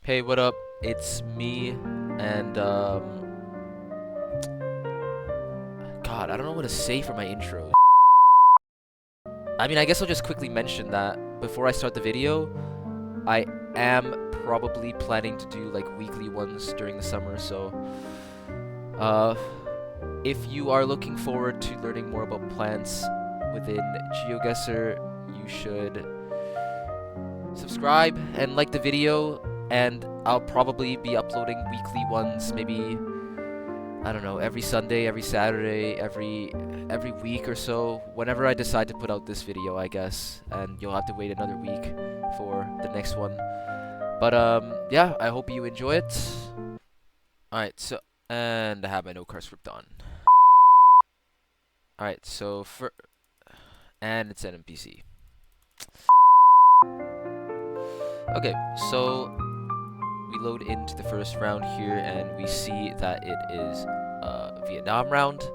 Hey, what up? It's me, and God, I don't know what to say for my intro. I mean, I guess I'll just quickly mention that before I start the video, I am probably planning to do like weekly ones during the summer, so uh, if you are looking forward to learning more about plants within GeoGuessr, you should subscribe and like the video, and I'll probably be uploading weekly ones, maybe I don't know, every Sunday, every Saturday, every week or so, whenever I decide to put out this video, I guess, and you'll have to wait another week for the next one. But yeah, I hope you enjoy it. Alright, so, and I have my note card script on. Alright, so and it's an NPC. Okay, so we load into the first round here, and we see that it is a Vietnam round,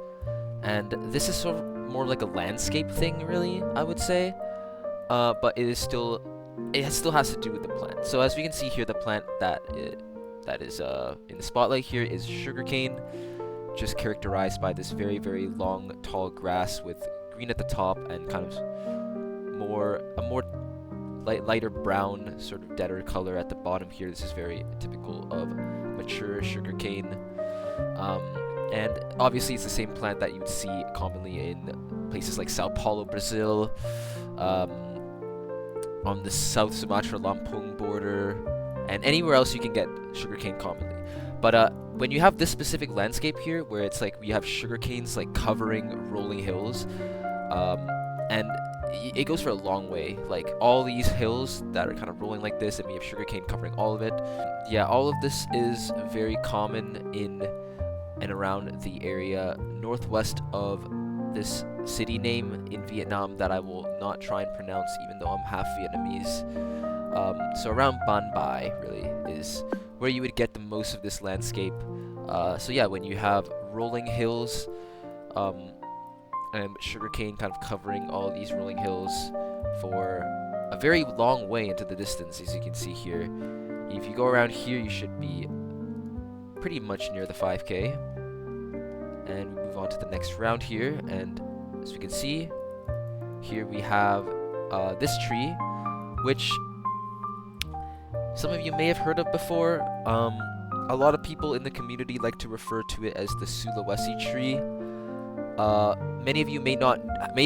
and this is sort of more like a landscape thing, really, I would say. But it still has to do with the plant. So as we can see here, the plant that is in the spotlight here is sugarcane, just characterized by this very, very long, tall grass with green at the top and kind of a more lighter brown, sort of deader color at the bottom here. This is very typical of mature sugarcane. And obviously it's the same plant that you would see commonly in places like Sao Paulo, Brazil, on the South Sumatra Lampung border, and anywhere else you can get sugarcane commonly. But when you have this specific landscape here, where it's like we have sugarcanes like covering rolling hills, and it goes for a long way. Like all these hills that are kind of rolling like this, and we have sugarcane covering all of it. Yeah, all of this is very common in and around the area northwest of this city name in Vietnam that I will not try and pronounce, even though I'm half Vietnamese. So around Ban Bai really is where you would get the most of this landscape. So yeah, when you have rolling hills, and sugarcane kind of covering all these rolling hills for a very long way into the distance, as you can see here. If you go around here, you should be pretty much near the 5K. And we move on to the next round here, and as we can see, here we have this tree, which some of you may have heard of before. A lot of people in the community like to refer to it as the Sulawesi tree. Many of you may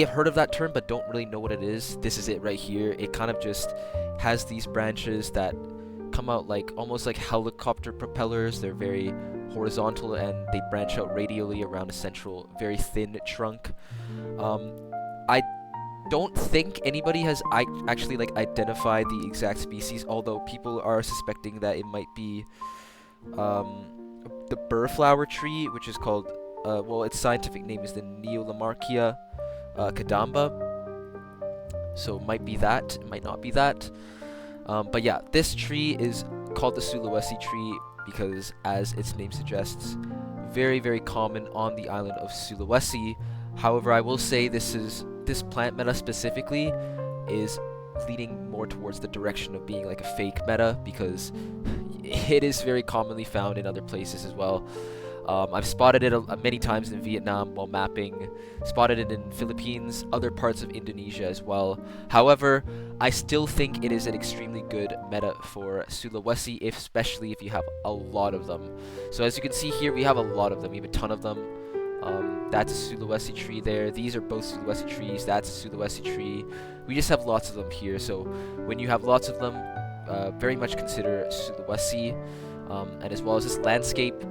have heard of that term, but don't really know what it is. This is it right here. It kind of just has these branches that come out like almost like helicopter propellers. They're very horizontal, and they branch out radially around a central, very thin trunk. I don't think anybody has actually like identified the exact species, although people are suspecting that it might be the burrflower tree, which is called well, its scientific name is the Neolamarchia cadamba. So it might be that, it might not be that. But yeah, this tree is called the Sulawesi tree because, as its name suggests, very, very common on the island of Sulawesi. However, I will say this plant meta specifically is leaning more towards the direction of being like a fake meta, because it is very commonly found in other places as well. I've spotted it many times in Vietnam while mapping, spotted it in Philippines, other parts of Indonesia as well. However, I still think it is an extremely good meta for Sulawesi, especially if you have a lot of them. So as you can see here, we have a lot of them, we have a ton of them. That's a Sulawesi tree there. These are both Sulawesi trees. That's a Sulawesi tree. We just have lots of them here. So when you have lots of them, very much consider Sulawesi. And as well as this landscape,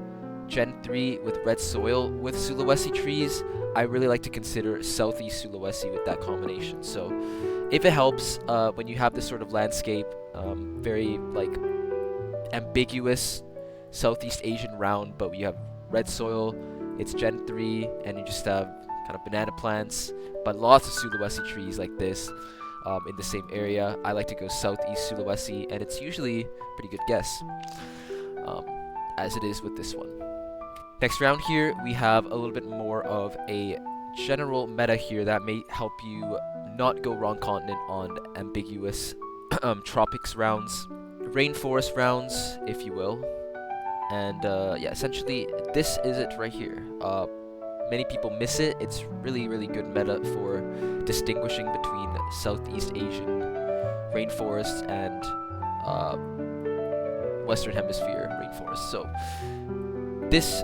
Gen 3 with red soil with Sulawesi trees, I really like to consider Southeast Sulawesi with that combination. So if it helps, when you have this sort of landscape, very like ambiguous Southeast Asian round, but you have red soil, it's Gen 3, and you just have kind of banana plants, but lots of Sulawesi trees like this in the same area. I like to go Southeast Sulawesi, and it's usually a pretty good guess, as it is with this one. Next round here, we have a little bit more of a general meta here that may help you not go wrong continent on ambiguous tropics rounds. rainforest rounds, if you will. And yeah, essentially this is it right here. Many people miss it. It's really, really good meta for distinguishing between Southeast Asian rainforests and Western Hemisphere rainforests. So this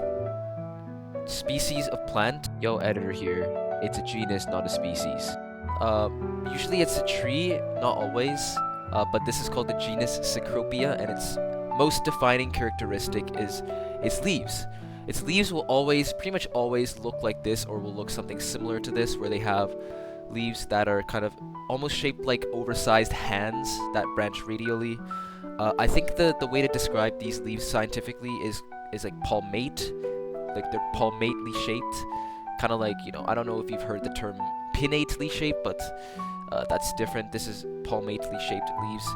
species of plant, yo editor here, it's a genus, not a species. Usually it's a tree, not always, but this is called the genus Cecropia, and its most defining characteristic is its leaves. Its leaves will always, pretty much always look like this, or will look something similar to this, where they have leaves that are kind of almost shaped like oversized hands that branch radially. I think the way to describe these leaves scientifically is like palmate, like they're palmately shaped, kind of like, you know, I don't know if you've heard the term pinnately shaped, but that's different. This is palmately shaped leaves,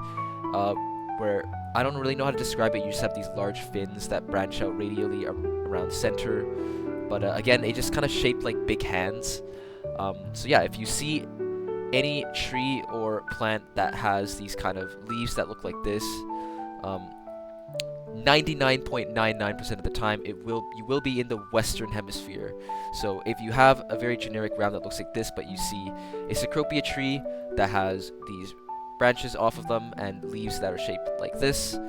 where I don't really know how to describe it. You just have these large fins that branch out radially around the center, but again, they just kind of shaped like big hands. So yeah, if you see any tree or plant that has these kind of leaves that look like this, 99.99% of the time you will be in the Western Hemisphere. So if you have a very generic round that looks like this, but you see a Cecropia tree that has these branches off of them and leaves that are shaped like this,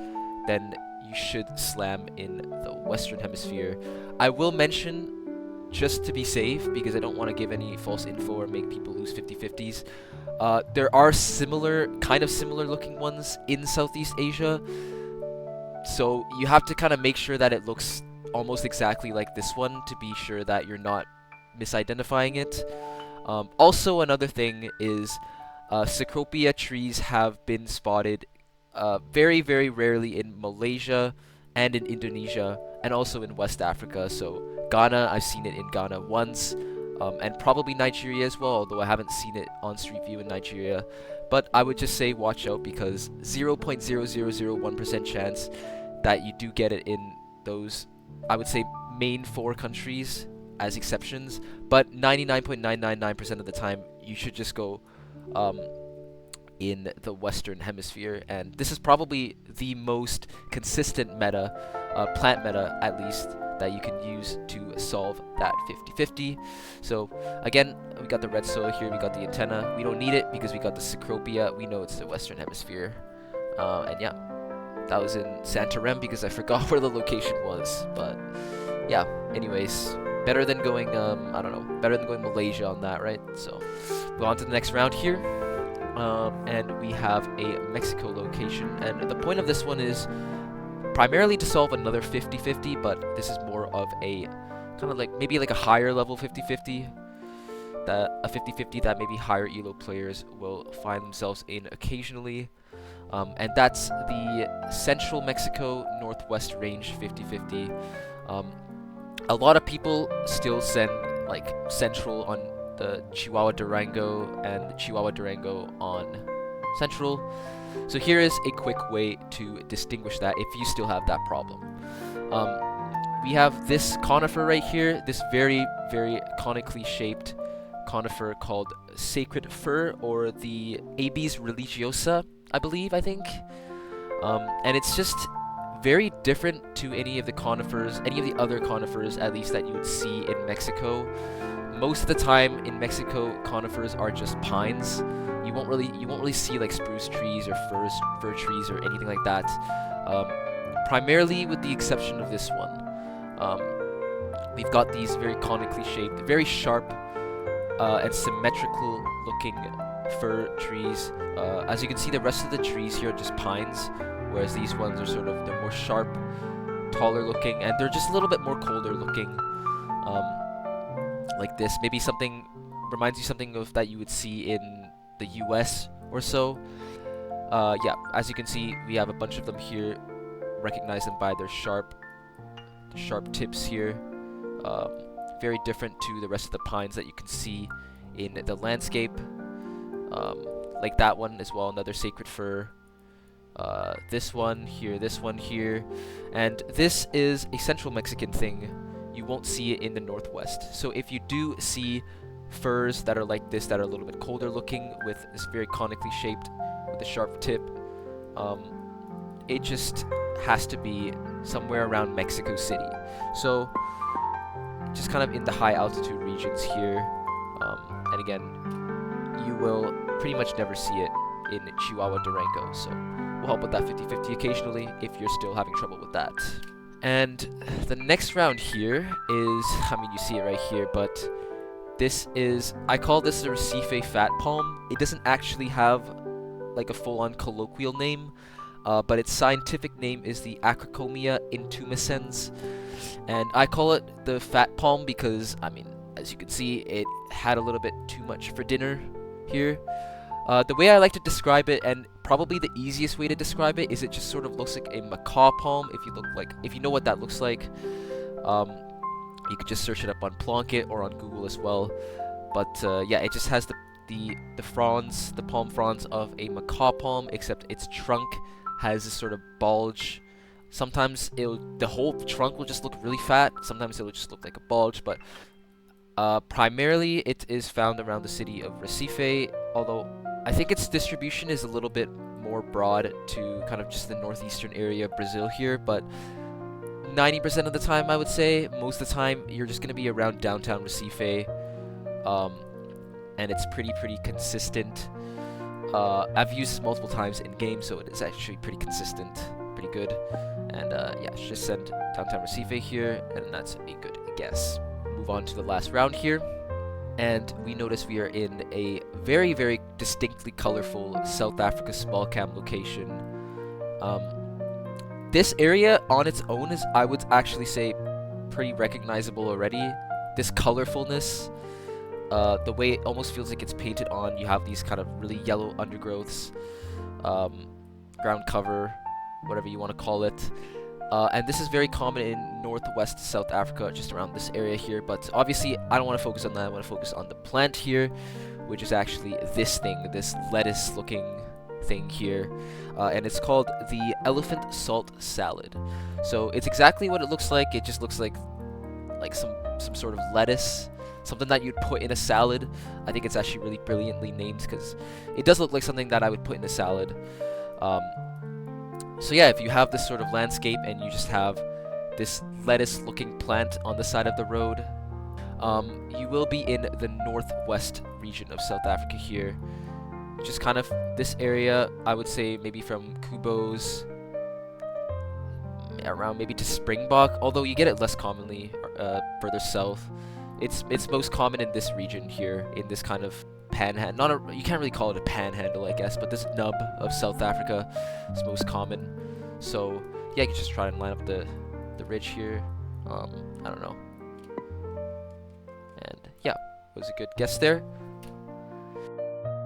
then you should slam in the Western Hemisphere. I will mention, just to be safe, because I don't want to give any false info or make people lose 50-50s, there are kind of similar looking ones in Southeast Asia, so you have to kind of make sure that it looks almost exactly like this one to be sure that you're not misidentifying it. Also, another thing is Cecropia trees have been spotted very, very rarely in Malaysia and in Indonesia, and also in West Africa. So Ghana, I've seen it in Ghana once, and probably Nigeria as well, although I haven't seen it on Street View in Nigeria. But I would just say watch out, because 0.0001% chance that you do get it in those, I would say, main 4 countries as exceptions, but 99.999% of the time you should just go in the Western Hemisphere. And this is probably the most consistent meta, plant meta at least, that you can use to solve that 50-50. So again, we got the red soil here, we got the antenna. We don't need it because we got the Cecropia. We know it's the Western Hemisphere. And yeah, that was in Santarem because I forgot where the location was. But yeah, anyways, better than going, I don't know, better than going Malaysia on that, right? So go on to the next round here. And we have a Mexico location. And the point of this one is primarily to solve another 50-50, but this is more of a kind of like maybe like a higher level 50-50, that a 50-50 that maybe higher elo players will find themselves in occasionally, and that's the Central Mexico Northwest Range 50-50. A lot of people still send like Central on the Chihuahua Durango and the Chihuahua Durango on Central. So here is a quick way to distinguish that if you still have that problem. We have this conifer right here, this very, very conically shaped conifer called sacred fir, or the Abies religiosa, I think. And it's just very different to any of the other conifers at least that you would see in Mexico. Most of the time in Mexico, conifers are just pines. You won't really see like spruce trees or fir trees or anything like that. Primarily with the exception of this one. We've got these very conically shaped, very sharp and symmetrical looking fir trees. As you can see, the rest of the trees here are just pines, whereas these ones are they're more sharp, taller looking, and they're just a little bit more colder looking. Like this, maybe reminds you something of that you would see in the US or so. Yeah, as you can see, we have a bunch of them here. Recognize them by their sharp tips here. Very different to the rest of the pines that you can see in the landscape. Like that one as well, another sacred fir. This one here, and this is a Central Mexican thing. You won't see it in the Northwest. So if you do see firs that are like this, that are a little bit colder looking, with this very conically shaped, with a sharp tip, it just has to be somewhere around Mexico City. So just kind of in the high altitude regions here. And again, you will pretty much never see it in Chihuahua, Durango. So we'll help with that 50-50 occasionally if you're still having trouble with that. And the next round here is, I mean, you see it right here, but this is, I call this the Recife fat palm. It doesn't actually have like a full-on colloquial name, but its scientific name is the Acrocomia intumescens. And I call it the fat palm because, I mean, as you can see, it had a little bit too much for dinner here. The way I like to describe it, and probably the easiest way to describe it, is it just sort of looks like a macaw palm. If you know what that looks like, you could just search it up on Plonket or on Google as well. But yeah, it just has the fronds, the palm fronds of a macaw palm, except its trunk has this sort of bulge. Sometimes the whole trunk will just look really fat. Sometimes it will just look like a bulge, but primarily it is found around the city of Recife, although I think its distribution is a little bit more broad to kind of just the northeastern area of Brazil here, but 90% of the time, I would say, most of the time, you're just going to be around downtown Recife, and it's pretty consistent. I've used this multiple times in game, so it is actually pretty consistent, pretty good. And yeah, just send downtown Recife here, and that's a good guess. Move on to the last round here, and we notice we are in a very distinctly colorful South Africa small cam location. This area on its own is, I would actually say, pretty recognizable already. This colorfulness, the way it almost feels like it's painted on. You have these kind of really yellow undergrowths, ground cover, whatever you want to call it. And this is very common in northwest South Africa, just around this area here. But obviously, I don't want to focus on that. I want to focus on the plant here, which is actually this thing, this lettuce-looking thing here. And it's called the elephant salt salad. So it's exactly what it looks like. It just looks like some sort of lettuce, something that you'd put in a salad. I think it's actually really brilliantly named because it does look like something that I would put in a salad. So yeah, if you have this sort of landscape and you just have this lettuce-looking plant on the side of the road, you will be in the northwest region of South Africa here. Just kind of this area, I would say maybe from Kubo's around maybe to Springbok, although you get it less commonly further south. It's most common in this region here, in this kind of panhandle. You can't really call it a panhandle, I guess, but this nub of South Africa is most common. So yeah, you can just try and line up the ridge here. I don't know. And yeah, it was a good guess there.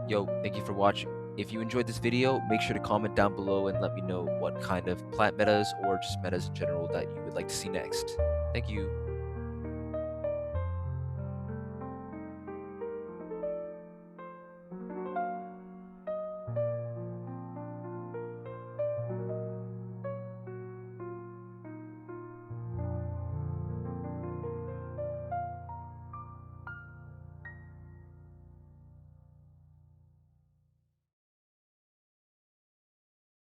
Yo, thank you for watching. If you enjoyed this video, make sure to comment down below and let me know what kind of plant metas or just metas in general that you would like to see next. Thank you.